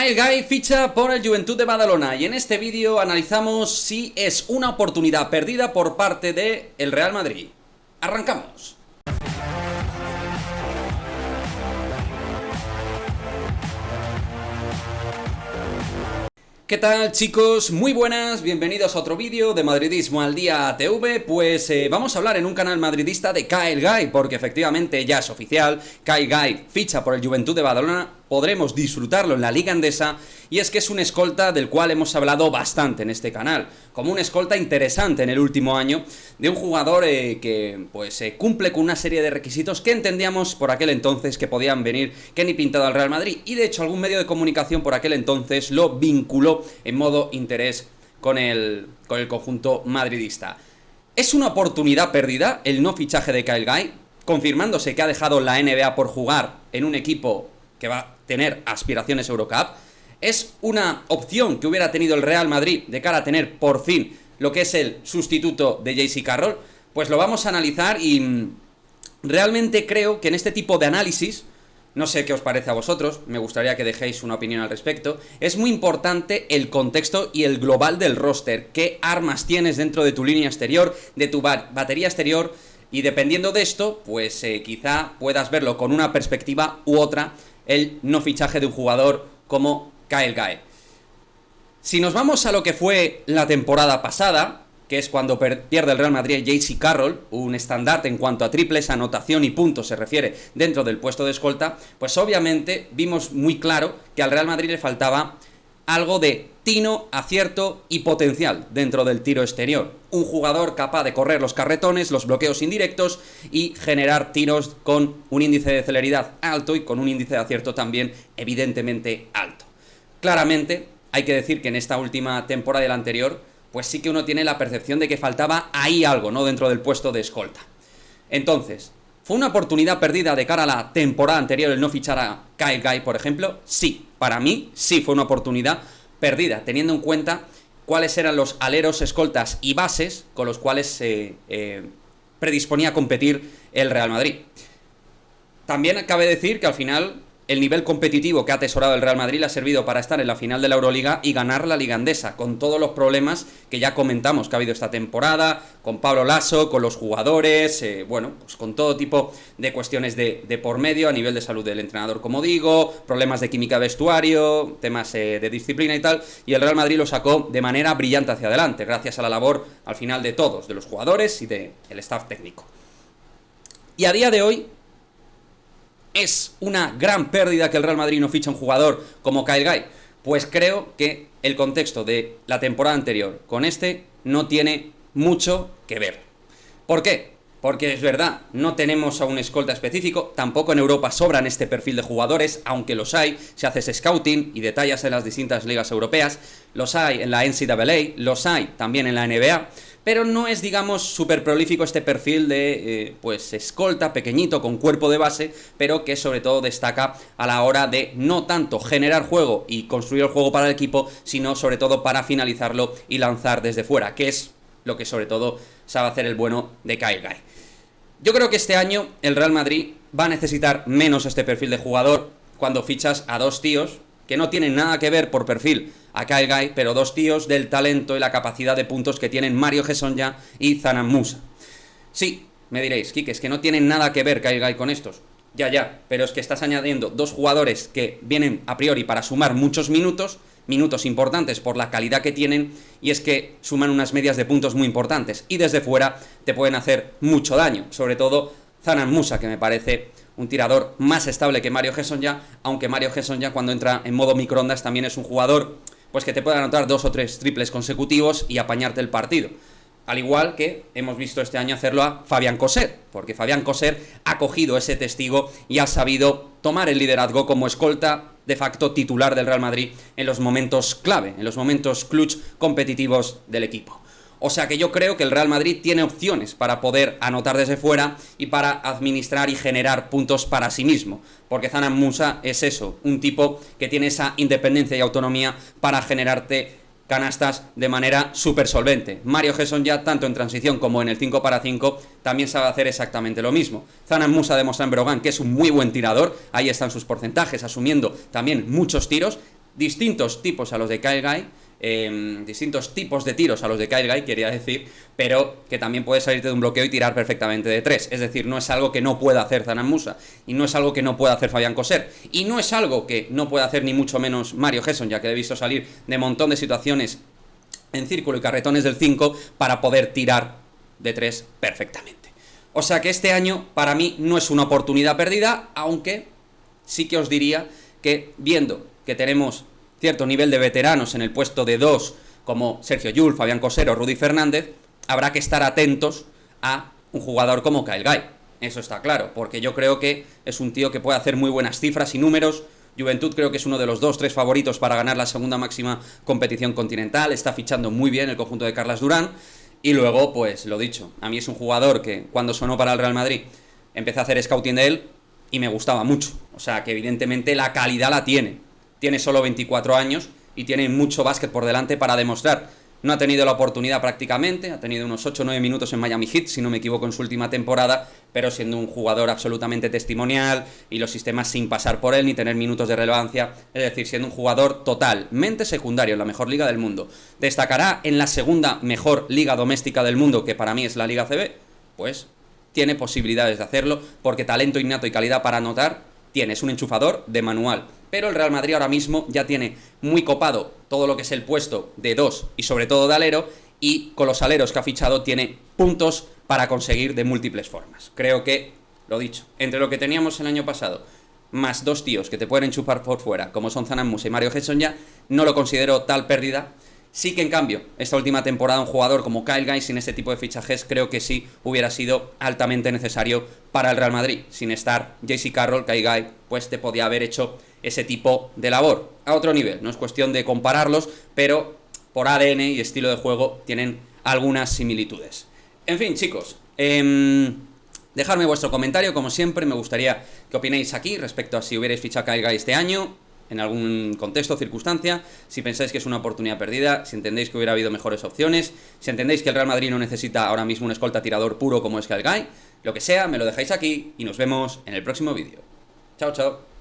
Kyle Guy ficha por el Joventut de Badalona y en este vídeo analizamos si es una oportunidad perdida por parte del Real Madrid. ¡Arrancamos! ¿Qué tal, chicos? Muy buenas, bienvenidos a otro vídeo de Madridismo al Día TV. Pues vamos a hablar en un canal madridista de Kyle Guy, porque efectivamente ya es oficial. Kyle Guy ficha por el Joventut de Badalona, podremos disfrutarlo en la Liga Endesa, y es que es un escolta del cual hemos hablado bastante en este canal, como un escolta interesante en el último año, de un jugador que cumple con una serie de requisitos que entendíamos por aquel entonces que podían venir que ni pintado al Real Madrid, y de hecho algún medio de comunicación por aquel entonces lo vinculó en modo interés con el conjunto madridista. ¿Es una oportunidad perdida el no fichaje de Kyle Guy, confirmándose que ha dejado la NBA por jugar en un equipo que va a tener aspiraciones Eurocup? ¿Es una opción que hubiera tenido el Real Madrid de cara a tener por fin lo que es el sustituto de J.C. Carroll? Pues lo vamos a analizar y realmente creo que en este tipo de análisis, no sé qué os parece a vosotros, me gustaría que dejéis una opinión al respecto, es muy importante el contexto y el global del roster, qué armas tienes dentro de tu línea exterior, de tu batería exterior, y dependiendo de esto, pues quizá puedas verlo con una perspectiva u otra, el no fichaje de un jugador como Kyle Guy. Si nos vamos a lo que fue la temporada pasada, que es cuando pierde el Real Madrid a J.C. Carroll, un estandarte en cuanto a triples, anotación y puntos se refiere dentro del puesto de escolta, pues obviamente vimos muy claro que al Real Madrid le faltaba algo de tino, acierto y potencial dentro del tiro exterior. Un jugador capaz de correr los carretones, los bloqueos indirectos y generar tiros con un índice de celeridad alto y con un índice de acierto también evidentemente alto. Claramente, hay que decir que en esta última temporada y la anterior, pues sí que uno tiene la percepción de que faltaba ahí algo, ¿no?, dentro del puesto de escolta. Entonces, ¿fue una oportunidad perdida de cara a la temporada anterior el no fichar a Kyle Guy, por ejemplo? Sí, para mí sí fue una oportunidad perdida, teniendo en cuenta cuáles eran los aleros, escoltas y bases con los cuales se predisponía a competir el Real Madrid. También cabe decir que al final el nivel competitivo que ha atesorado el Real Madrid le ha servido para estar en la final de la Euroliga y ganar la Liga Endesa, con todos los problemas que ya comentamos que ha habido esta temporada, con Pablo Lasso, con los jugadores, pues con todo tipo de cuestiones de por medio, a nivel de salud del entrenador, como digo, problemas de química de vestuario, temas de disciplina y tal, y el Real Madrid lo sacó de manera brillante hacia adelante, gracias a la labor al final de todos, de los jugadores y del staff técnico. Y a día de hoy, ¿es una gran pérdida que el Real Madrid no ficha un jugador como Kyle Guy? Pues creo que el contexto de la temporada anterior con este no tiene mucho que ver. ¿Por qué? Porque es verdad, no tenemos a un escolta específico, tampoco en Europa sobran este perfil de jugadores, aunque los hay, si haces scouting y detallas en las distintas ligas europeas, los hay en la NCAA, los hay también en la NBA, pero no es, digamos, súper prolífico este perfil de, escolta pequeñito con cuerpo de base, pero que sobre todo destaca a la hora de no tanto generar juego y construir el juego para el equipo, sino sobre todo para finalizarlo y lanzar desde fuera, que es lo que sobre todo sabe hacer el bueno de Kyle Guy. Yo creo que este año el Real Madrid va a necesitar menos este perfil de jugador cuando fichas a dos tíos que no tienen nada que ver por perfil a Kyle Guy, pero dos tíos del talento y la capacidad de puntos que tienen Mario Hezonja y Zanan Musa. Sí, me diréis, Quique, es que no tienen nada que ver Kyle Guy con estos. Ya, pero es que estás añadiendo dos jugadores que vienen a priori para sumar muchos minutos importantes por la calidad que tienen, y es que suman unas medias de puntos muy importantes, y desde fuera te pueden hacer mucho daño, sobre todo Zanan Musa, que me parece un tirador más estable que Mario Hezonja, aunque Mario Hezonja cuando entra en modo microondas también es un jugador pues que te puede anotar 2 o 3 triples consecutivos y apañarte el partido. Al igual que hemos visto este año hacerlo a Fabián Coser, porque Fabián Coser ha cogido ese testigo y ha sabido tomar el liderazgo como escolta de facto titular del Real Madrid en los momentos clave, en los momentos clutch competitivos del equipo. O sea que yo creo que el Real Madrid tiene opciones para poder anotar desde fuera y para administrar y generar puntos para sí mismo, porque Zanan Musa es eso, un tipo que tiene esa independencia y autonomía para generarte canastas de manera súper solvente. Mario Hezonja, tanto en transición como en el 5 para 5, también sabe hacer exactamente lo mismo. Zanan Musa demuestra en Breogán que es un muy buen tirador, ahí están sus porcentajes, asumiendo también muchos tiros, distintos tipos a los de Kyle Guy, distintos tipos de tiros a los de Kyle Guy, quería decir, pero que también puede salirte de un bloqueo y tirar perfectamente de 3. Es decir, no es algo que no pueda hacer Zanan Musa, y no es algo que no pueda hacer Fabián Coser, y no es algo que no pueda hacer ni mucho menos Mario Hesson, ya que le he visto salir de montón de situaciones en círculo y carretones del 5 para poder tirar de 3 perfectamente. O sea que este año para mí no es una oportunidad perdida, aunque sí que os diría que viendo que tenemos cierto nivel de veteranos en el puesto de 2, como Sergio Llull, Fabián Coser o Rudy Fernández, habrá que estar atentos a un jugador como Kyle Guy. Eso está claro, porque yo creo que es un tío que puede hacer muy buenas cifras y números. Juventud creo que es uno de los 2-3 favoritos para ganar la segunda máxima competición continental, está fichando muy bien el conjunto de Carlas Durán, y luego, pues lo dicho, a mí es un jugador que cuando sonó para el Real Madrid empecé a hacer scouting de él y me gustaba mucho, o sea que evidentemente la calidad la tiene solo 24 años y tiene mucho básquet por delante para demostrar. No ha tenido la oportunidad prácticamente, ha tenido unos 8 o 9 minutos en Miami Heat, si no me equivoco, en su última temporada, pero siendo un jugador absolutamente testimonial y los sistemas sin pasar por él ni tener minutos de relevancia, es decir, siendo un jugador totalmente secundario en la mejor liga del mundo. ¿Destacará en la segunda mejor liga doméstica del mundo, que para mí es la Liga CB? Pues tiene posibilidades de hacerlo, porque talento innato y calidad para anotar tiene, es un enchufador de manual. Pero el Real Madrid ahora mismo ya tiene muy copado todo lo que es el puesto de 2 y sobre todo de alero, y con los aleros que ha fichado tiene puntos para conseguir de múltiples formas. Creo que, lo dicho, entre lo que teníamos el año pasado, más 2 tíos que te pueden enchufar por fuera, como son Zanan Musa y Mario Hesson, ya no lo considero tal pérdida. Sí que en cambio, esta última temporada un jugador como Kyle Guy sin este tipo de fichajes creo que sí hubiera sido altamente necesario para el Real Madrid. Sin estar JC Carroll, Kyle Guy pues te podía haber hecho ese tipo de labor a otro nivel. No es cuestión de compararlos, pero por ADN y estilo de juego tienen algunas similitudes. En fin, chicos, dejadme vuestro comentario, como siempre, me gustaría que opinéis aquí respecto a si hubierais fichado a Kyle Guy este año, en algún contexto o circunstancia, si pensáis que es una oportunidad perdida, si entendéis que hubiera habido mejores opciones, si entendéis que el Real Madrid no necesita ahora mismo un escolta tirador puro como es Kyle Guy, lo que sea, me lo dejáis aquí y nos vemos en el próximo vídeo. Chao, chao.